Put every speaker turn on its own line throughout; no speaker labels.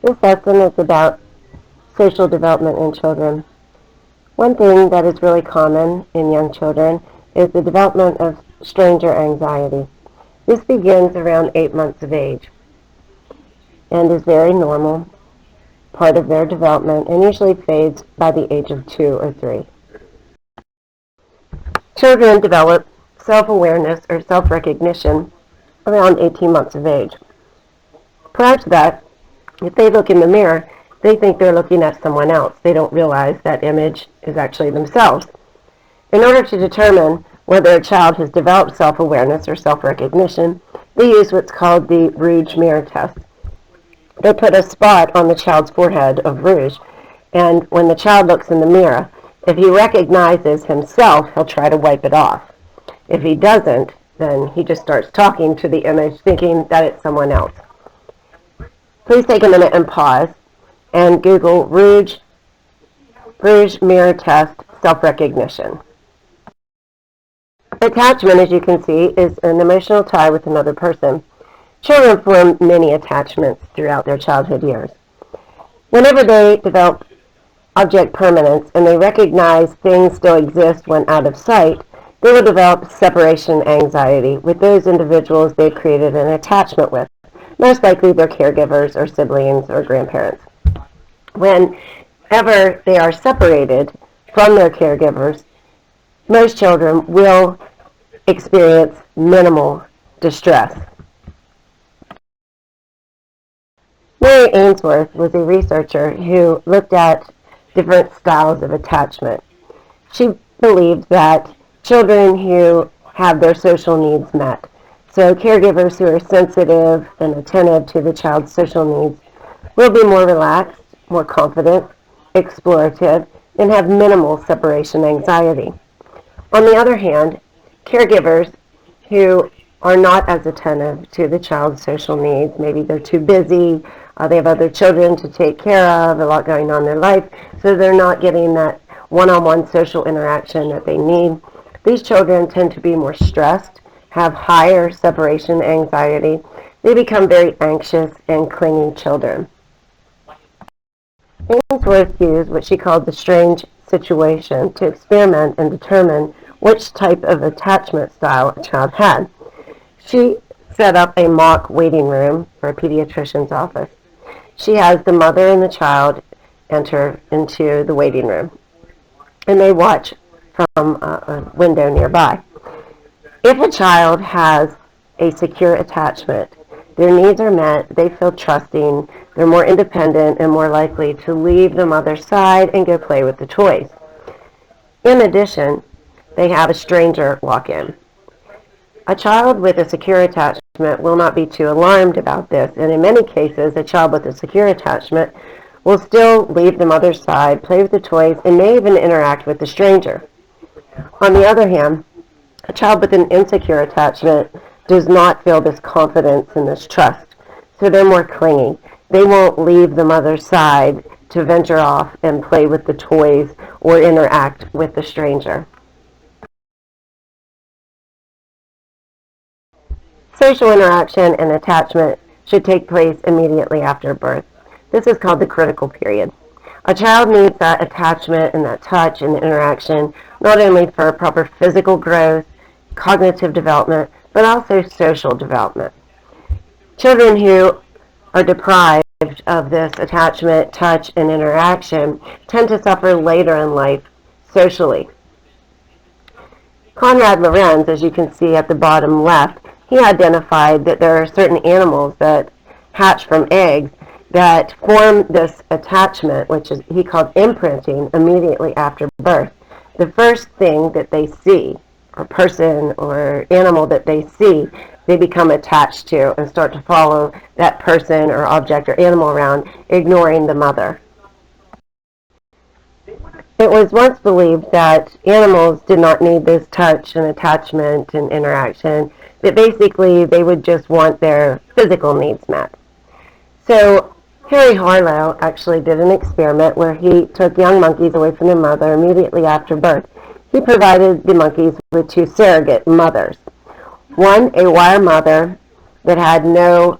This lesson is about social development in children. One thing that is really common in young children is the development of stranger anxiety. This begins around 8 months of age and is very normal, part of their development, and usually fades by the age of 2 or 3. Children develop self-awareness or self-recognition around 18 months of age. Prior to that, if they look in the mirror, they think they're looking at someone else. They don't realize that image is actually themselves. In order to determine whether a child has developed self-awareness or self-recognition, they use what's called the rouge mirror test. They put a spot on the child's forehead of rouge, and when the child looks in the mirror, if he recognizes himself, he'll try to wipe it off. If he doesn't, then he just starts talking to the image, thinking that it's someone else. Please take a minute and pause and Google rouge mirror test self-recognition. Attachment, as you can see, is an emotional tie with another person. Children form many attachments throughout their childhood years. Whenever they develop object permanence and they recognize things still exist when out of sight, they will develop separation anxiety with those individuals they created an attachment with, most likely their caregivers or siblings or grandparents. Whenever they are separated from their caregivers, most children will experience minimal distress. Mary Ainsworth was a researcher who looked at different styles of attachment. She believed that children who have their social needs met, so caregivers who are sensitive and attentive to the child's social needs, will be more relaxed, more confident, explorative, and have minimal separation anxiety. On the other hand, caregivers who are not as attentive to the child's social needs, maybe they're too busy, they have other children to take care of, a lot going on in their life, so they're not getting that one-on-one social interaction that they need. These children tend to be more stressed, have higher separation anxiety. They become very anxious and clingy children. Ainsworth used what she called the strange situation to experiment and determine which type of attachment style a child had. She set up a mock waiting room for a pediatrician's office. She has the mother and the child enter into the waiting room, and they watch from a window nearby. If a child has a secure attachment, their needs are met, they feel trusting, they're more independent and more likely to leave the mother's side and go play with the toys. In addition, they have a stranger walk in. A child with a secure attachment will not be too alarmed about this, and in many cases, a child with a secure attachment will still leave the mother's side, play with the toys, and may even interact with the stranger. On the other hand, a child with an insecure attachment does not feel this confidence and this trust, so they're more clingy. They won't leave the mother's side to venture off and play with the toys or interact with the stranger. Social interaction and attachment should take place immediately after birth. This is called the critical period. A child needs that attachment and that touch and interaction not only for proper physical growth, cognitive development, but also social development. Children who are deprived of this attachment, touch, and interaction tend to suffer later in life socially. Konrad Lorenz, as you can see at the bottom left, he identified that there are certain animals that hatch from eggs that form this attachment, which is he called imprinting, immediately after birth. The first thing that they see, or person or animal that they see, they become attached to and start to follow that person or object or animal around, ignoring the mother. It was once believed that animals did not need this touch and attachment and interaction, that basically they would just want their physical needs met. So Harry Harlow actually did an experiment where he took young monkeys away from their mother immediately after birth. He provided the monkeys with 2 surrogate mothers. One, a wire mother that had no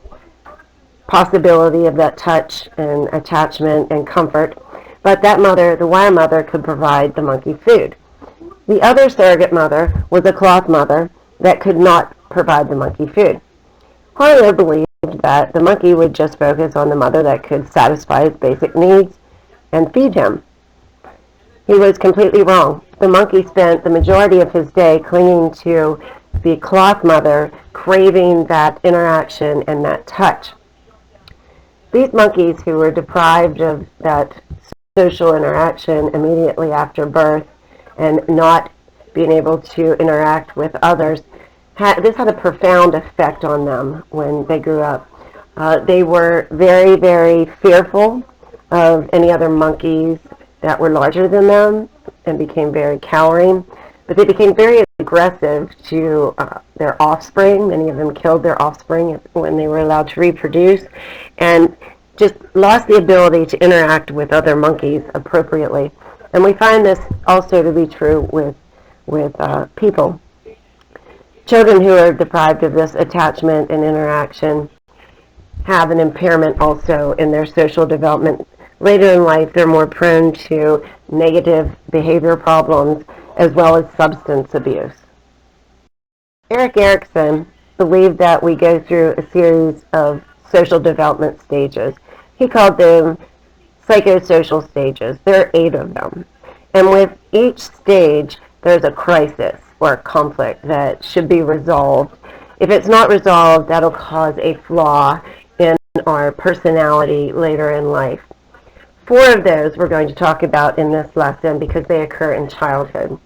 possibility of that touch and attachment and comfort, but that mother, the wire mother, could provide the monkey food. The other surrogate mother was a cloth mother that could not provide the monkey food. Harlow believed that the monkey would just focus on the mother that could satisfy his basic needs and feed him. He was completely wrong. The monkey spent the majority of his day clinging to the cloth mother, craving that interaction and that touch. These monkeys who were deprived of that social interaction immediately after birth and not being able to interact with others, this had a profound effect on them when they grew up. They were very, very fearful of any other monkeys that were larger than them and became very cowering. But they became very aggressive to their offspring. Many of them killed their offspring when they were allowed to reproduce, and just lost the ability to interact with other monkeys appropriately. And we find this also to be true with people. Children who are deprived of this attachment and interaction have an impairment also in their social development. Later in life, they're more prone to negative behavior problems as well as substance abuse. Erik Erikson believed that we go through a series of social development stages. He called them psychosocial stages. There are 8 of them. And with each stage, there's a crisis or a conflict that should be resolved. If it's not resolved, that'll cause a flaw in our personality later in life. 4 of those we're going to talk about in this lesson because they occur in childhood.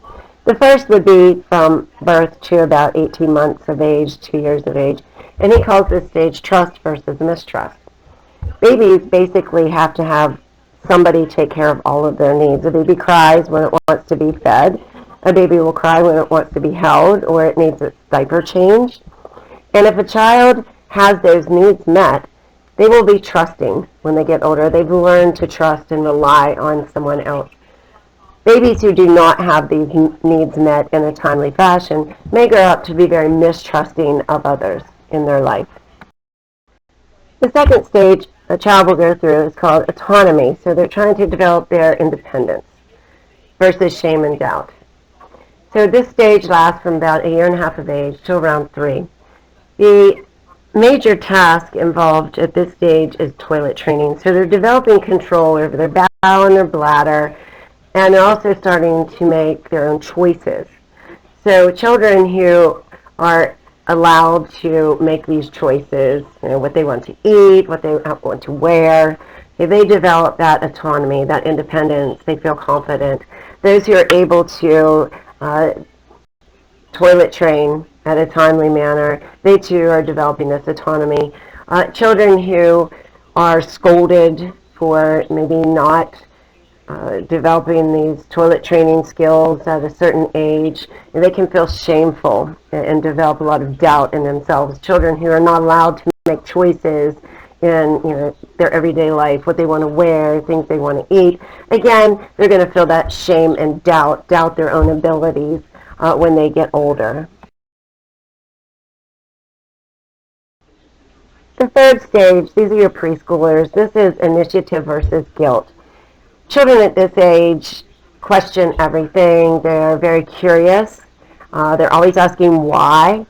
The first would be from birth to about 18 months of age, 2 years of age, and he calls this stage trust versus mistrust. Babies basically have to have somebody take care of all of their needs. A baby cries when it wants to be fed. A baby will cry when it wants to be held or it needs its diaper changed. And if a child has those needs met, they will be trusting when they get older. They've learned to trust and rely on someone else. Babies who do not have these needs met in a timely fashion may grow up to be very mistrusting of others in their life. The second stage a child will go through is called autonomy. So they're trying to develop their independence versus shame and doubt. So this stage lasts from about 1.5 years of age to around 3. The major task involved at this stage is toilet training. So they're developing control over their bowel and their bladder, and they're also starting to make their own choices. So children who are allowed to make these choices, what they want to eat, what they want to wear, if they develop that autonomy, that independence, they feel confident. Those who are able to toilet train at a timely manner, they too are developing this autonomy. Children who are scolded for maybe not developing these toilet training skills at a certain age, they can feel shameful and develop a lot of doubt in themselves. Children who are not allowed to make choices in their everyday life, what they want to wear, things they want to eat, again, they're going to feel that shame and doubt their own abilities when they get older. The third stage, these are your preschoolers. This is initiative versus guilt. Children at this age question everything. They're very curious. They're always asking why.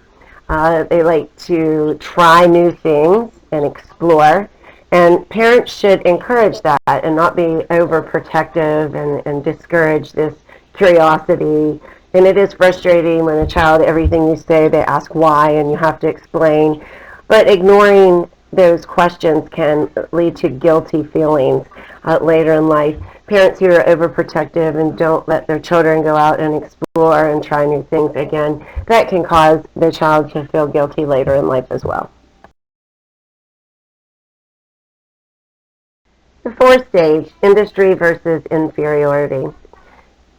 They like to try new things and explore. And parents should encourage that and not be overprotective and discourage this curiosity. And it is frustrating when a child, everything you say, they ask why and you have to explain. But ignoring those questions can lead to guilty feelings later in life. Parents who are overprotective and don't let their children go out and explore and try new things again, that can cause their child to feel guilty later in life as well. The fourth stage, industry versus inferiority.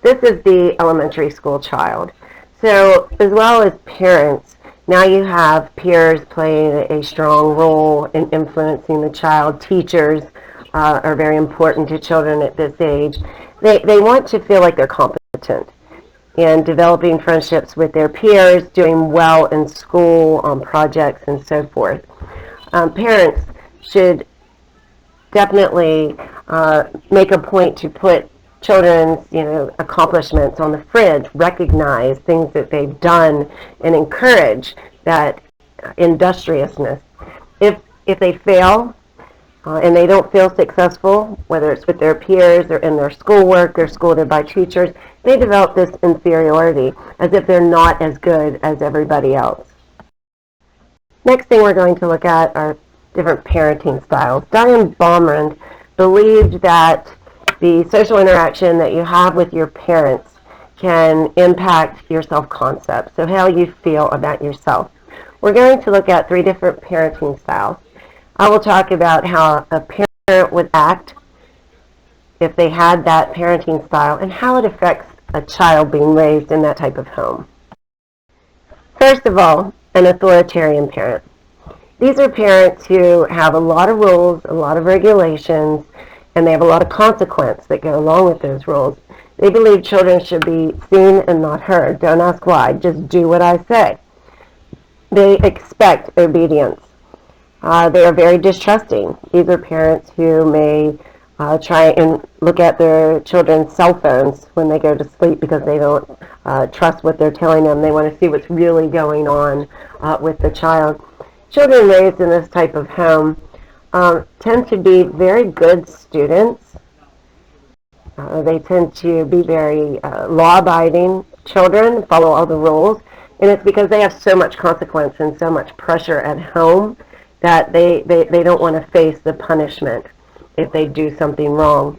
This is the elementary school child. So as well as parents, now you have peers playing a strong role in influencing the child. Teachers are very important to children at this age. They want to feel like they're competent and developing friendships with their peers, doing well in school, on projects, and so forth. Parents should definitely make a point to put children's, accomplishments on the fridge, recognize things that they've done, and encourage that industriousness. If they fail and they don't feel successful, whether it's with their peers or in their schoolwork, they're scolded by teachers, they develop this inferiority as if they're not as good as everybody else. Next thing we're going to look at are different parenting styles. Diane Baumrind believed that the social interaction that you have with your parents can impact your self-concept, so how you feel about yourself. We're going to look at 3 different parenting styles. I will talk about how a parent would act if they had that parenting style and how it affects a child being raised in that type of home. First of all, an authoritarian parent. These are parents who have a lot of rules, a lot of regulations, and they have a lot of consequence that go along with those rules. They believe children should be seen and not heard. Don't ask why, just do what I say. They expect obedience. They are very distrusting. These are parents who may try and look at their children's cell phones when they go to sleep because they don't trust what they're telling them. They want to see what's really going on with the child. Children raised in this type of home tend to be very good students. They tend to be very law-abiding children, follow all the rules, and it's because they have so much consequence and so much pressure at home that they don't want to face the punishment if they do something wrong.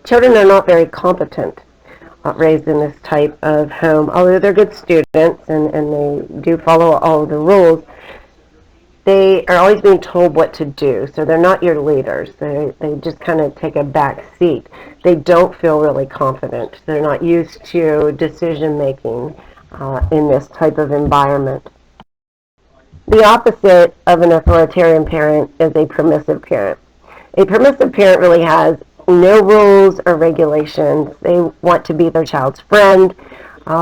Children are not very competent raised in this type of home. Although they're good students and they do follow all of the rules, they are always being told what to do, so they're not your leaders. They just kind of take a back seat. They don't feel really confident. They're not used to decision making in this type of environment. The opposite of an authoritarian parent is a permissive parent. A permissive parent really has no rules or regulations. They want to be their child's friend.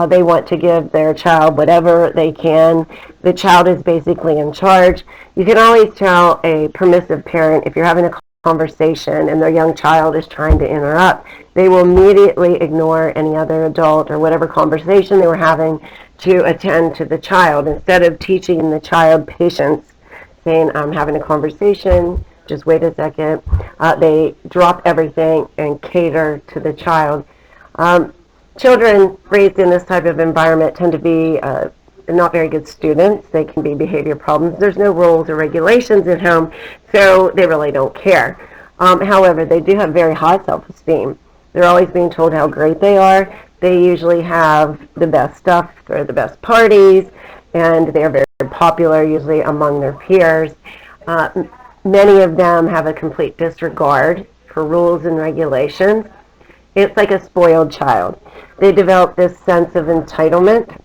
They want to give their child whatever they can. The child is basically in charge. You can always tell a permissive parent if you're having a conversation and their young child is trying to interrupt. They will immediately ignore any other adult or whatever conversation they were having to attend to the child. Instead of teaching the child patience, saying, I'm having a conversation, just wait a second, they drop everything and cater to the child. Children raised in this type of environment tend to be not very good students. They can be behavior problems. There's no rules or regulations at home, so they really don't care. However, they do have very high self-esteem. They're always being told how great they are. They usually have the best stuff, they're the best parties, and they're very popular, usually among their peers. Many of them have a complete disregard for rules and regulations. It's like a spoiled child. They develop this sense of entitlement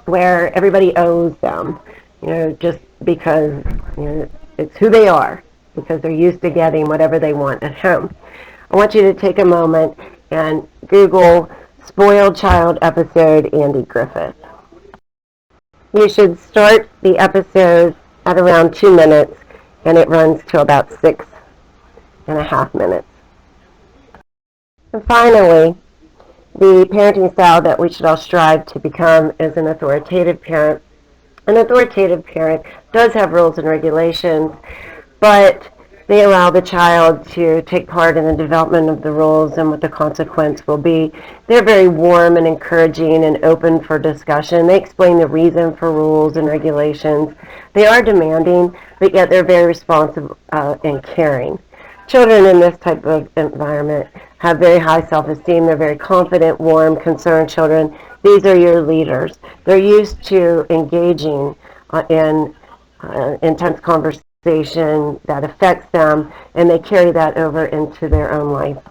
where everybody owes them, just because it's who they are, because they're used to getting whatever they want at home. I want you to take a moment and Google spoiled child episode Andy Griffith. You should start the episode at around 2 minutes and it runs to about 6.5 minutes. And finally, the parenting style that we should all strive to become is an authoritative parent. An authoritative parent does have rules and regulations, but they allow the child to take part in the development of the rules and what the consequence will be. They're very warm and encouraging and open for discussion. They explain the reason for rules and regulations. They are demanding, but yet they're very responsive and caring. Children in this type of environment have very high self-esteem. They're very confident, warm, concerned children. These are your leaders. They're used to engaging in intense conversation that affects them, and they carry that over into their own life.